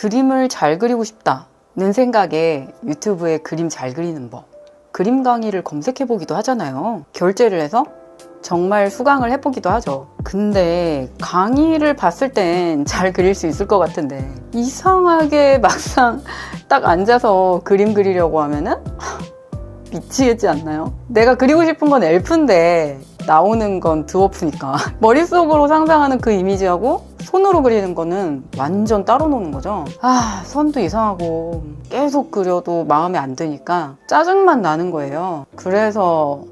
그림을 잘 그리고 싶다는 생각에 유튜브에 그림 잘 그리는 법, 그림 강의를 검색해 보기도 하잖아요. 결제를 해서 정말 수강을 해보기도 하죠. 근데 강의를 봤을 땐 잘 그릴 수 있을 것 같은데 이상하게 막상 딱 앉아서 그림 그리려고 하면은 미치겠지 않나요? 내가 그리고 싶은 건 엘프인데 나오는 건 드워프니까 머릿속으로 상상하는 그 이미지하고 손으로 그리는 거는 완전 따로 노는 거죠. 선도 이상하고 계속 그려도 마음에 안 드니까 짜증만 나는 거예요. 그래서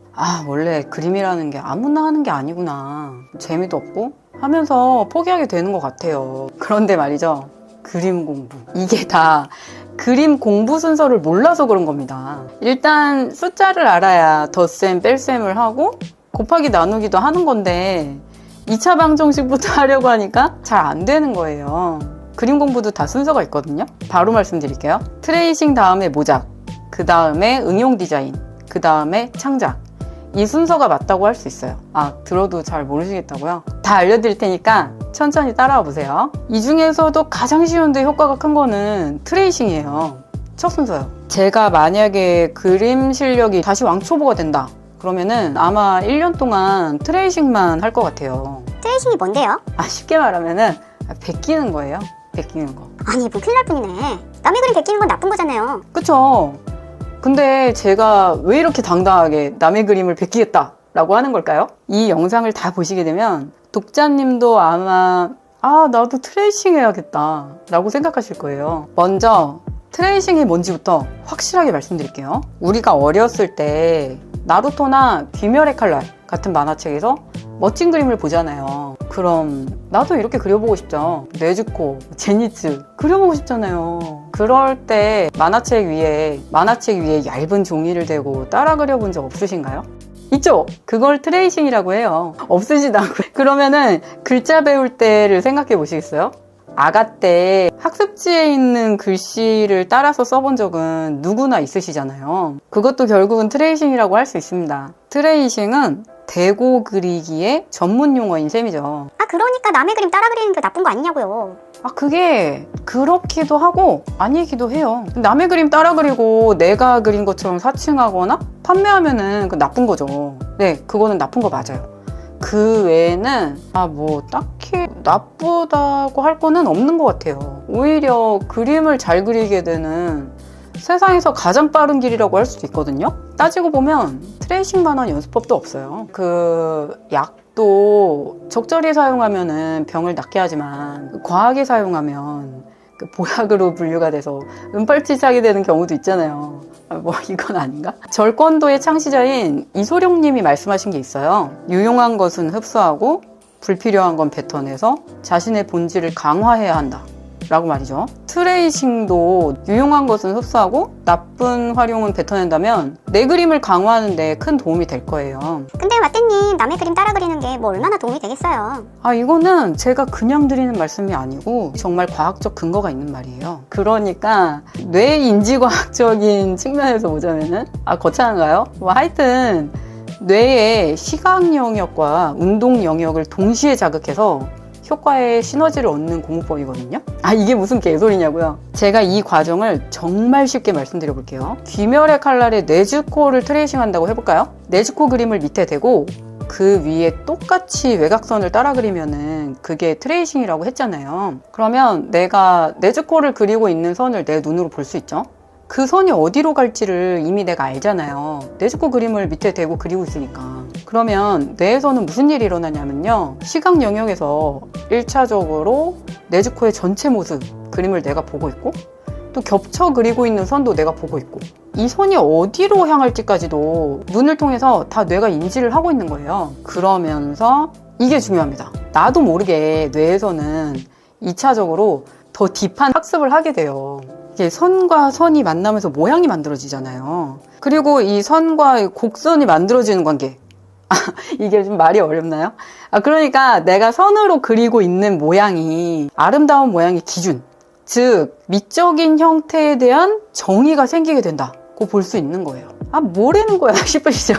원래 그림이라는 게 아무나 하는 게 아니구나, 재미도 없고 하면서 포기하게 되는 것 같아요. 그런데 말이죠, 그림 공부, 이게 다 그림 공부 순서를 몰라서 그런 겁니다. 일단 숫자를 알아야 덧셈 뺄셈을 하고 곱하기 나누기도 하는 건데 2차 방정식부터 하려고 하니까 잘 안 되는 거예요. 그림 공부도 다 순서가 있거든요. 바로 말씀드릴게요. 트레이싱 다음에 모작, 그 다음에 응용 디자인, 그 다음에 창작, 이 순서가 맞다고 할 수 있어요. 들어도 잘 모르시겠다고요? 다 알려드릴 테니까 천천히 따라와 보세요. 이 중에서도 가장 쉬운데 효과가 큰 거는 트레이싱이에요. 첫 순서요. 제가 만약에 그림 실력이 다시 왕초보가 된다 그러면은 아마 1년 동안 트레이싱만 할 것 같아요. 트레이싱이 뭔데요? 쉽게 말하면은 베끼는 거예요. 베끼는 거. 아니 뭐 큰일 날 뿐이네. 남의 그림 베끼는 건 나쁜 거잖아요. 그쵸? 근데 제가 왜 이렇게 당당하게 남의 그림을 베끼겠다 라고 하는 걸까요? 이 영상을 다 보시게 되면 독자님도 아마 나도 트레이싱 해야겠다 라고 생각하실 거예요. 먼저 트레이싱이 뭔지부터 확실하게 말씀드릴게요. 우리가 어렸을 때 나루토나 귀멸의 칼날 같은 만화책에서 멋진 그림을 보잖아요. 그럼 나도 이렇게 그려보고 싶죠. 네즈코, 제니츠 그려보고 싶잖아요. 그럴 때 만화책 위에 얇은 종이를 대고 따라 그려본 적 없으신가요? 있죠? 그걸 트레이싱이라고 해요. 없으시다고요? 그러면은 글자 배울 때를 생각해 보시겠어요? 아가 때 학습지에 있는 글씨를 따라서 써본 적은 누구나 있으시잖아요. 그것도 결국은 트레이싱이라고 할 수 있습니다. 트레이싱은 대고 그리기의 전문 용어인 셈이죠. 그러니까 남의 그림 따라 그리는 게 나쁜 거 아니냐고요. 그게 그렇기도 하고 아니기도 해요. 남의 그림 따라 그리고 내가 그린 것처럼 사칭하거나 판매하면은 그 나쁜 거죠. 네, 그거는 나쁜 거 맞아요. 그 외에는 뭐 딱히 나쁘다고 할 거는 없는 것 같아요. 오히려 그림을 잘 그리게 되는 세상에서 가장 빠른 길이라고 할 수도 있거든요. 따지고 보면 트레이싱만한 연습법도 없어요. 그 약도 적절히 사용하면은 병을 낫게 하지만 과하게 사용하면 그 보약으로 분류가 돼서 은팔찌차게 되는 경우도 있잖아요. 이건 아닌가? 절권도의 창시자인 이소룡님이 말씀하신 게 있어요. 유용한 것은 흡수하고 불필요한 건 뱉어내서 자신의 본질을 강화해야 한다 라고 말이죠. 트레이싱도 유용한 것은 흡수하고 나쁜 활용은 뱉어낸다면 내 그림을 강화하는 데 큰 도움이 될 거예요. 근데 와떼님, 남의 그림 따라 그리는 게 뭐 얼마나 도움이 되겠어요? 이거는 제가 그냥 드리는 말씀이 아니고 정말 과학적 근거가 있는 말이에요. 그러니까 뇌인지과학적인 측면에서 보자면은 거창한가요? 하여튼 뇌의 시각 영역과 운동 영역을 동시에 자극해서 효과의 시너지를 얻는 공부법이거든요. 이게 무슨 개소리냐고요? 제가 이 과정을 정말 쉽게 말씀드려 볼게요. 귀멸의 칼날에 네즈코를 트레이싱 한다고 해볼까요? 네즈코 그림을 밑에 대고 그 위에 똑같이 외곽선을 따라 그리면은 그게 트레이싱이라고 했잖아요. 그러면 내가 네즈코를 그리고 있는 선을 내 눈으로 볼 수 있죠? 그 선이 어디로 갈지를 이미 내가 알잖아요. 네즈코 그림을 밑에 대고 그리고 있으니까. 그러면 뇌에서는 무슨 일이 일어나냐면요, 시각 영역에서 1차적으로 네즈코의 전체 모습 그림을 내가 보고 있고, 또 겹쳐 그리고 있는 선도 내가 보고 있고, 이 선이 어디로 향할지까지도 눈을 통해서 다 뇌가 인지를 하고 있는 거예요. 그러면서 이게 중요합니다. 나도 모르게 뇌에서는 2차적으로 더 딥한 학습을 하게 돼요. 이게 선과 선이 만나면서 모양이 만들어지잖아요. 그리고 이 선과 곡선이 만들어지는 관계, 이게 좀 말이 어렵나요? 그러니까 내가 선으로 그리고 있는 모양이 아름다운 모양의 기준, 즉 미적인 형태에 대한 정의가 생기게 된다고 볼 수 있는 거예요. 뭐라는 거야 싶으시죠?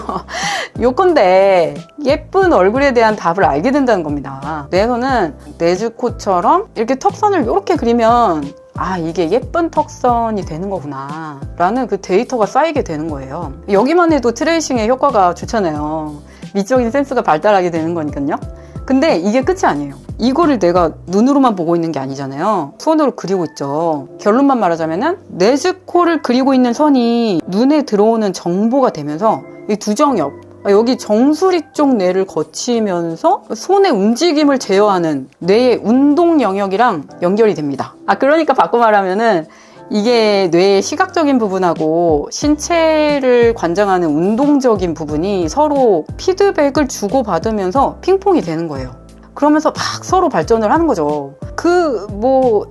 요건데 예쁜 얼굴에 대한 답을 알게 된다는 겁니다. 뇌에서는 네즈코처럼 이렇게 턱선을 이렇게 그리면 아, 이게 예쁜 턱선이 되는 거구나 라는 그 데이터가 쌓이게 되는 거예요. 여기만 해도 트레이싱의 효과가 좋잖아요. 미적인 센스가 발달하게 되는 거니까요. 근데 이게 끝이 아니에요. 이거를 내가 눈으로만 보고 있는 게 아니잖아요. 손으로 그리고 있죠. 결론만 말하자면은 네즈코를 그리고 있는 선이 눈에 들어오는 정보가 되면서 이 두정엽, 여기 정수리 쪽 뇌를 거치면서 손의 움직임을 제어하는 뇌의 운동 영역이랑 연결이 됩니다. 그러니까 바꿔 말하면은 이게 뇌의 시각적인 부분하고 신체를 관장하는 운동적인 부분이 서로 피드백을 주고받으면서 핑퐁이 되는 거예요. 그러면서 막 서로 발전을 하는 거죠.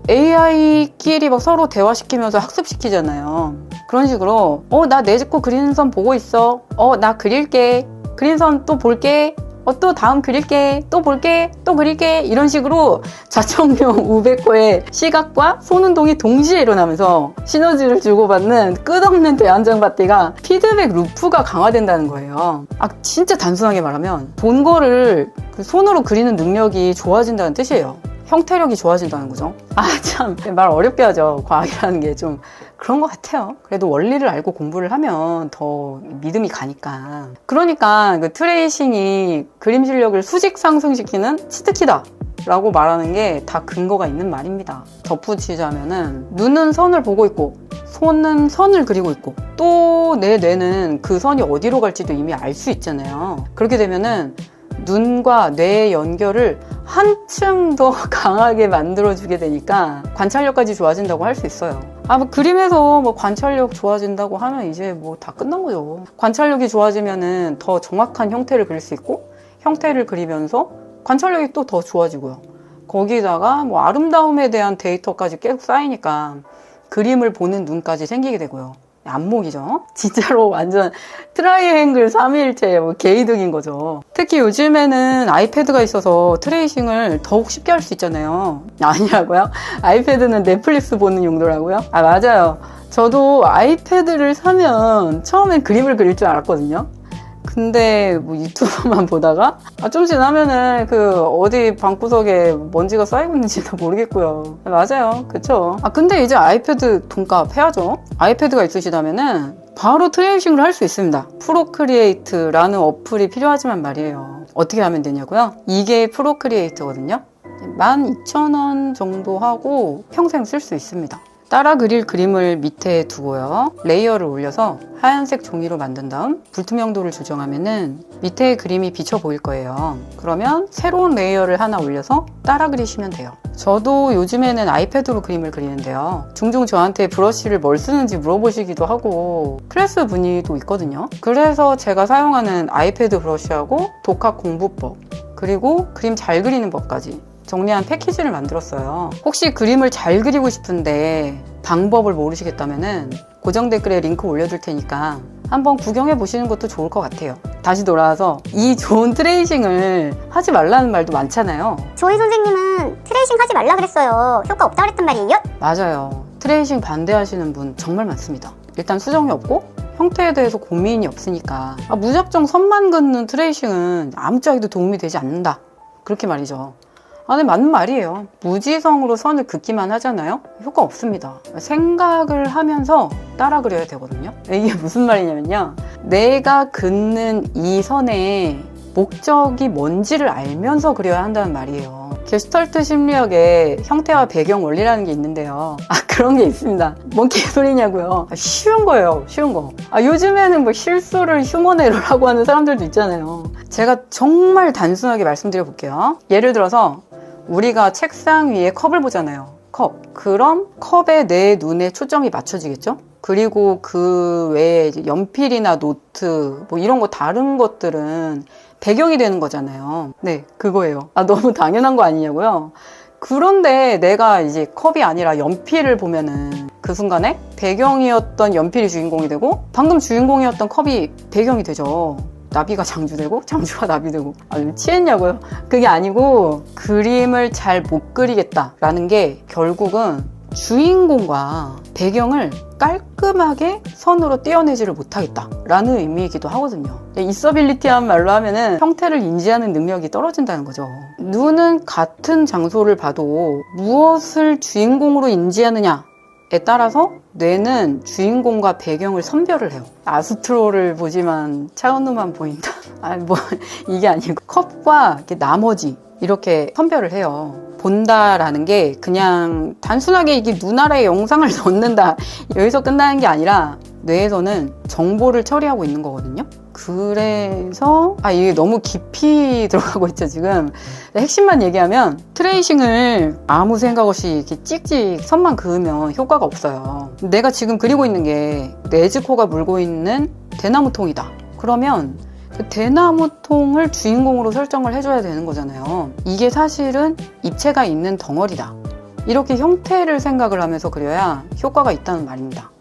AI끼리 막 서로 대화시키면서 학습시키잖아요. 그런 식으로, 나 네즈코 그리는 선 보고 있어. 나 그릴게. 그린 선 또 볼게. 또 다음 그릴게. 또 볼게. 또 그릴게. 이런 식으로 좌청명 우백호의 시각과 손운동이 동시에 일어나면서 시너지를 주고받는 끝없는 대안장바띠가 피드백 루프가 강화된다는 거예요. 진짜 단순하게 말하면 본 거를 손으로 그리는 능력이 좋아진다는 뜻이에요. 형태력이 좋아진다는 거죠. 참 말 어렵게 하죠. 과학이라는 게 좀 그런 것 같아요. 그래도 원리를 알고 공부를 하면 더 믿음이 가니까. 그러니까 그 트레이싱이 그림 실력을 수직 상승시키는 치트키다 라고 말하는 게 다 근거가 있는 말입니다. 덧붙이자면은 눈은 선을 보고 있고 손은 선을 그리고 있고 또 내 뇌는 그 선이 어디로 갈지도 이미 알 수 있잖아요. 그렇게 되면은 눈과 뇌의 연결을 한층 더 강하게 만들어주게 되니까 관찰력까지 좋아진다고 할 수 있어요. 그림에서 관찰력 좋아진다고 하면 이제 다 끝난 거죠. 관찰력이 좋아지면은 더 정확한 형태를 그릴 수 있고, 형태를 그리면서 관찰력이 또 더 좋아지고요. 거기다가 아름다움에 대한 데이터까지 계속 쌓이니까 그림을 보는 눈까지 생기게 되고요. 안목이죠. 진짜로 완전 트라이앵글 삼위일체 개이득인 거죠. 특히 요즘에는 아이패드가 있어서 트레이싱을 더욱 쉽게 할 수 있잖아요. 아니라고요? 아이패드는 넷플릭스 보는 용도라고요? 맞아요. 저도 아이패드를 사면 처음엔 그림을 그릴 줄 알았거든요. 근데 유튜브만 보다가 좀 지나면은 어디 방구석에 먼지가 쌓이고 있는지도 모르겠고요. 맞아요. 그쵸. 근데 이제 아이패드 돈값 해야죠. 아이패드가 있으시다면은 바로 트레이싱을 할 수 있습니다. 프로크리에이트라는 어플이 필요하지만 말이에요. 어떻게 하면 되냐고요? 이게 프로크리에이트거든요. 12,000원 정도 하고 평생 쓸 수 있습니다. 따라 그릴 그림을 밑에 두고요. 레이어를 올려서 하얀색 종이로 만든 다음 불투명도를 조정하면은 밑에 그림이 비쳐 보일 거예요. 그러면 새로운 레이어를 하나 올려서 따라 그리시면 돼요. 저도 요즘에는 아이패드로 그림을 그리는데요. 종종 저한테 브러쉬를 뭘 쓰는지 물어보시기도 하고 클래스 문의도 있거든요. 그래서 제가 사용하는 아이패드 브러쉬하고 독학 공부법, 그리고 그림 잘 그리는 법까지 정리한 패키지를 만들었어요. 혹시 그림을 잘 그리고 싶은데 방법을 모르시겠다면은 고정 댓글에 링크 올려둘 테니까 한번 구경해 보시는 것도 좋을 것 같아요. 다시 돌아와서 이 좋은 트레이싱을 하지 말라는 말도 많잖아요. 조이 선생님은 트레이싱 하지 말라 그랬어요. 효과 없다 그랬단 말이에요? 맞아요. 트레이싱 반대하시는 분 정말 많습니다. 일단 수정이 없고 형태에 대해서 고민이 없으니까 무작정 선만 긋는 트레이싱은 아무짝에도 도움이 되지 않는다. 그렇게 말이죠. 근데 맞는 말이에요. 무지성으로 선을 긋기만 하잖아요? 효과 없습니다. 생각을 하면서 따라 그려야 되거든요. 이게 무슨 말이냐면요. 내가 긋는 이 선의 목적이 뭔지를 알면서 그려야 한다는 말이에요. 게슈탈트 심리학에 형태와 배경 원리라는 게 있는데요. 그런 게 있습니다. 뭔 개소리냐고요. 쉬운 거예요. 쉬운 거. 요즘에는 실수를 휴먼 에러라고 하는 사람들도 있잖아요. 제가 정말 단순하게 말씀드려 볼게요. 예를 들어서 우리가 책상 위에 컵을 보잖아요. 컵. 그럼 컵에 내 눈에 초점이 맞춰지겠죠? 그리고 그 외에 이제 연필이나 노트 이런 거 다른 것들은 배경이 되는 거잖아요. 네, 그거예요. 너무 당연한 거 아니냐고요? 그런데 내가 이제 컵이 아니라 연필을 보면은 그 순간에 배경이었던 연필이 주인공이 되고 방금 주인공이었던 컵이 배경이 되죠. 나비가 장주되고 장주가 나비되고 취했냐고요? 그게 아니고 그림을 잘 못 그리겠다라는 게 결국은 주인공과 배경을 깔끔하게 선으로 떼어내지를 못하겠다 라는 의미이기도 하거든요. 있어빌리티한 말로 하면은 형태를 인지하는 능력이 떨어진다는 거죠. 눈은 같은 장소를 봐도 무엇을 주인공으로 인지하느냐에 따라서 뇌는 주인공과 배경을 선별을 해요. 아스트로를 보지만 차은우만 보인다. 이게 아니고 컵과 이렇게 나머지 이렇게 선별을 해요. 본다라는 게 그냥 단순하게 이게 눈 아래에 영상을 넣는다 여기서 끝나는 게 아니라 뇌에서는 정보를 처리하고 있는 거거든요. 그래서 이게 너무 깊이 들어가고 있죠 지금. 핵심만 얘기하면 트레이싱을 아무 생각 없이 이렇게 찍찍 선만 그으면 효과가 없어요. 내가 지금 그리고 있는 게 네즈코가 물고 있는 대나무통이다. 그러면 그 대나무통을 주인공으로 설정을 해줘야 되는 거잖아요. 이게 사실은 입체가 있는 덩어리다. 이렇게 형태를 생각을 하면서 그려야 효과가 있다는 말입니다.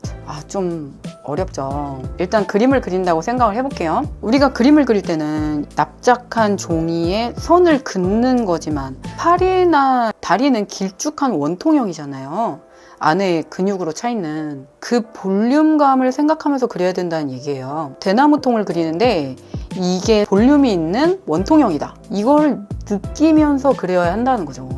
좀 어렵죠. 일단 그림을 그린다고 생각을 해볼게요. 우리가 그림을 그릴 때는 납작한 종이에 선을 긋는 거지만 팔이나 다리는 길쭉한 원통형이잖아요. 안에 근육으로 차있는 그 볼륨감을 생각하면서 그려야 된다는 얘기예요. 대나무통을 그리는데 이게 볼륨이 있는 원통형이다. 이걸 느끼면서 그려야 한다는 거죠.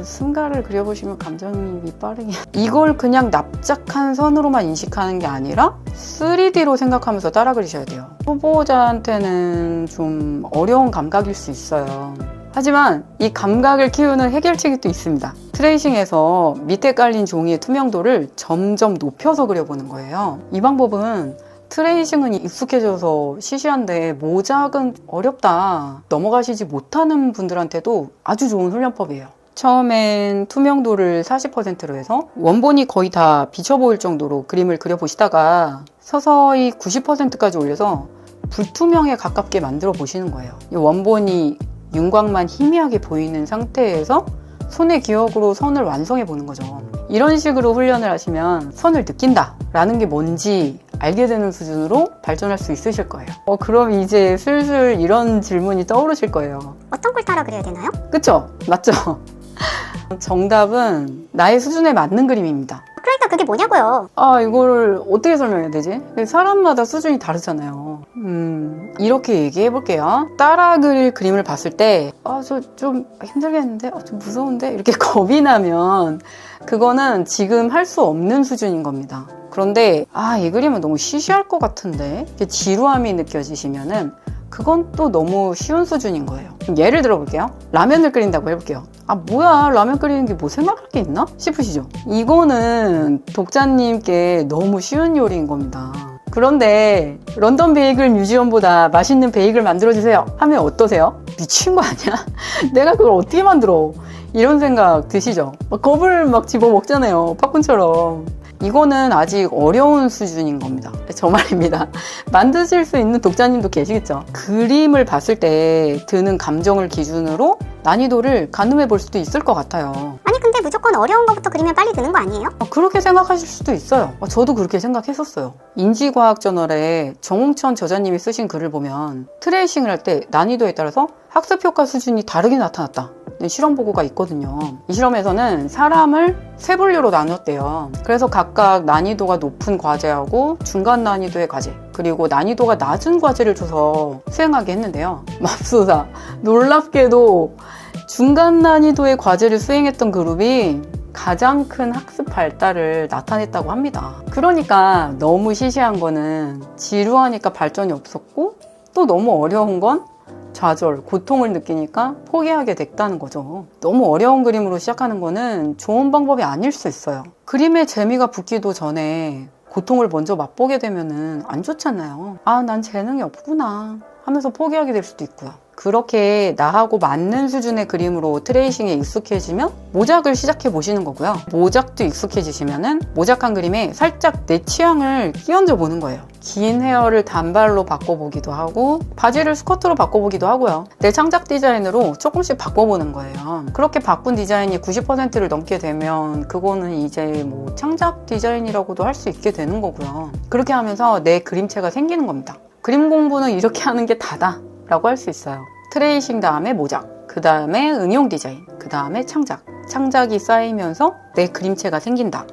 승가를 그려보시면 감정이입이 빠르게 이걸 그냥 납작한 선으로만 인식하는 게 아니라 3D로 생각하면서 따라 그리셔야 돼요. 초보자한테는 좀 어려운 감각일 수 있어요. 하지만 이 감각을 키우는 해결책이 또 있습니다. 트레이싱에서 밑에 깔린 종이의 투명도를 점점 높여서 그려보는 거예요. 이 방법은 트레이싱은 익숙해져서 시시한데 모작은 어렵다, 넘어가시지 못하는 분들한테도 아주 좋은 훈련법이에요. 처음엔 투명도를 40%로 해서 원본이 거의 다 비쳐 보일 정도로 그림을 그려보시다가 서서히 90%까지 올려서 불투명에 가깝게 만들어 보시는 거예요. 이 원본이 윤곽만 희미하게 보이는 상태에서 손의 기억으로 선을 완성해 보는 거죠. 이런 식으로 훈련을 하시면 선을 느낀다 라는 게 뭔지 알게 되는 수준으로 발전할 수 있으실 거예요. 그럼 이제 슬슬 이런 질문이 떠오르실 거예요. 어떤 걸 따라 그려야 되나요? 그쵸? 맞죠? 정답은 나의 수준에 맞는 그림입니다. 그러니까 그게 뭐냐고요. 이거를 어떻게 설명해야 되지? 사람마다 수준이 다르잖아요. 이렇게 얘기해 볼게요. 따라 그릴 그림을 봤을 때 저 좀 힘들겠는데? 좀 무서운데? 이렇게 겁이 나면 그거는 지금 할 수 없는 수준인 겁니다. 그런데 이 그림은 너무 시시할 것 같은데? 이렇게 지루함이 느껴지시면은 그건 또 너무 쉬운 수준인 거예요. 예를 들어 볼게요. 라면을 끓인다고 해볼게요. 뭐야, 라면 끓이는 게 뭐 생각할 게 있나? 싶으시죠? 이거는 독자님께 너무 쉬운 요리인 겁니다. 그런데 런던 베이글 뮤지엄보다 맛있는 베이글 만들어주세요 하면 어떠세요? 미친 거 아니야? 내가 그걸 어떻게 만들어? 이런 생각 드시죠? 겁을 막 집어먹잖아요, 팝콘처럼. 이거는 아직 어려운 수준인 겁니다. 저 말입니다. 만드실 수 있는 독자님도 계시겠죠? 그림을 봤을 때 드는 감정을 기준으로 난이도를 가늠해 볼 수도 있을 것 같아요. 아니 근데 무조건 어려운 거부터 그리면 빨리 드는 거 아니에요? 그렇게 생각하실 수도 있어요. 저도 그렇게 생각했었어요. 인지과학저널에 정홍천 저자님이 쓰신 글을 보면 트레이싱을 할 때 난이도에 따라서 학습효과 수준이 다르게 나타났다. 실험 보고가 있거든요. 이 실험에서는 사람을 세 분류로 나눴대요. 그래서 각각 난이도가 높은 과제하고 중간 난이도의 과제, 그리고 난이도가 낮은 과제를 줘서 수행하게 했는데요. 맙소사, 놀랍게도 중간 난이도의 과제를 수행했던 그룹이 가장 큰 학습 발달을 나타냈다고 합니다. 그러니까 너무 시시한 거는 지루하니까 발전이 없었고, 또 너무 어려운 건 좌절, 고통을 느끼니까 포기하게 됐다는 거죠. 너무 어려운 그림으로 시작하는 거는 좋은 방법이 아닐 수 있어요. 그림에 재미가 붙기도 전에 고통을 먼저 맛보게 되면은 안 좋잖아요. 난 재능이 없구나 하면서 포기하게 될 수도 있고요. 그렇게 나하고 맞는 수준의 그림으로 트레이싱에 익숙해지면 모작을 시작해 보시는 거고요. 모작도 익숙해지시면은 모작한 그림에 살짝 내 취향을 끼얹어 보는 거예요. 긴 헤어를 단발로 바꿔보기도 하고 바지를 스커트로 바꿔보기도 하고요. 내 창작 디자인으로 조금씩 바꿔보는 거예요. 그렇게 바꾼 디자인이 90%를 넘게 되면 그거는 이제 뭐 창작 디자인이라고도 할 수 있게 되는 거고요. 그렇게 하면서 내 그림체가 생기는 겁니다. 그림 공부는 이렇게 하는 게 다다 라고 할 수 있어요. 트레이싱 다음에 모작, 그 다음에 응용 디자인, 그 다음에 창작. 창작이 쌓이면서 내 그림체가 생긴다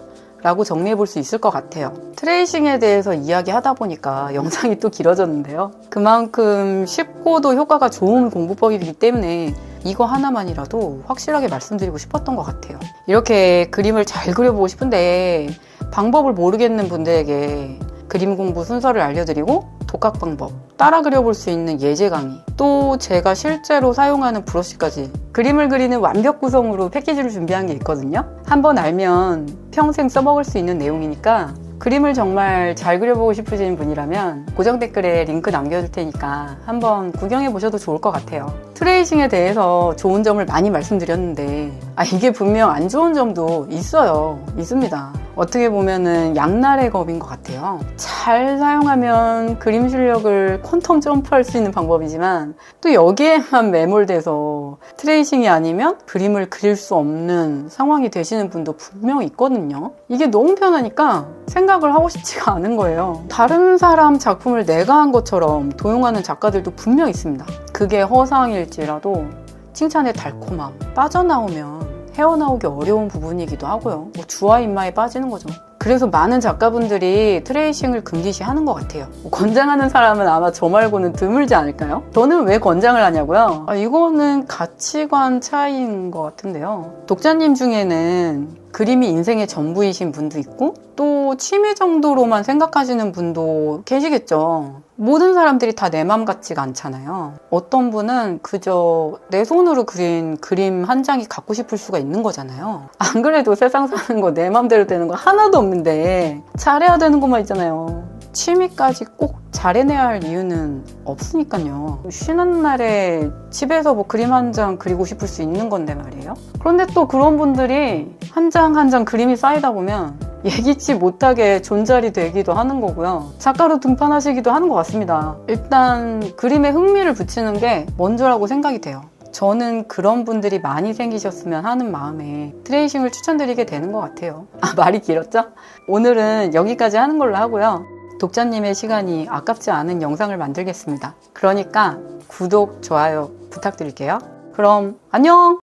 라고 정리해 볼 수 있을 것 같아요. 트레이싱에 대해서 이야기하다 보니까 영상이 또 길어졌는데요. 그만큼 쉽고도 효과가 좋은 공부법이기 때문에 이거 하나만이라도 확실하게 말씀드리고 싶었던 것 같아요. 이렇게 그림을 잘 그려보고 싶은데 방법을 모르겠는 분들에게 그림 공부 순서를 알려드리고 독학 방법, 따라 그려볼 수 있는 예제 강의, 또 제가 실제로 사용하는 브러쉬까지 그림을 그리는 완벽 구성으로 패키지를 준비한 게 있거든요. 한번 알면 평생 써먹을 수 있는 내용이니까 그림을 정말 잘 그려보고 싶으신 분이라면 고정 댓글에 링크 남겨줄 테니까 한번 구경해 보셔도 좋을 것 같아요. 트레이싱에 대해서 좋은 점을 많이 말씀드렸는데 이게 분명 안 좋은 점도 있습니다. 어떻게 보면은 양날의 검인 것 같아요. 잘 사용하면 그림 실력을 퀀텀 점프할 수 있는 방법이지만 또 여기에만 매몰돼서 트레이싱이 아니면 그림을 그릴 수 없는 상황이 되시는 분도 분명 있거든요. 이게 너무 편하니까 생각을 하고 싶지가 않은 거예요. 다른 사람 작품을 내가 한 것처럼 도용하는 작가들도 분명 있습니다. 그게 허상일지라도 칭찬의 달콤함, 빠져나오면 헤어나오기 어려운 부분이기도 하고요. 주와 인마에 빠지는 거죠. 그래서 많은 작가분들이 트레이싱을 금기시 하는 것 같아요. 권장하는 사람은 아마 저 말고는 드물지 않을까요? 저는 왜 권장을 하냐고요? 이거는 가치관 차이인 것 같은데요. 독자님 중에는 그림이 인생의 전부이신 분도 있고 또 취미 정도로만 생각하시는 분도 계시겠죠. 모든 사람들이 다 내 맘 같지가 않잖아요. 어떤 분은 그저 내 손으로 그린 그림 한 장이 갖고 싶을 수가 있는 거잖아요. 안 그래도 세상 사는 거 내 맘대로 되는 거 하나도 없는데 잘해야 되는 것만 있잖아요. 취미까지 꼭 잘해내야 할 이유는 없으니까요. 쉬는 날에 집에서 그림 한 장 그리고 싶을 수 있는 건데 말이에요. 그런데 또 그런 분들이 한 장 한 장 그림이 쌓이다 보면 예기치 못하게 존잘이 되기도 하는 거고요. 작가로 등판하시기도 하는 것 같습니다. 일단 그림에 흥미를 붙이는 게 먼저라고 생각이 돼요. 저는 그런 분들이 많이 생기셨으면 하는 마음에 트레이싱을 추천드리게 되는 것 같아요. 말이 길었죠? 오늘은 여기까지 하는 걸로 하고요. 독자님의 시간이 아깝지 않은 영상을 만들겠습니다. 그러니까 구독, 좋아요 부탁드릴게요. 그럼 안녕!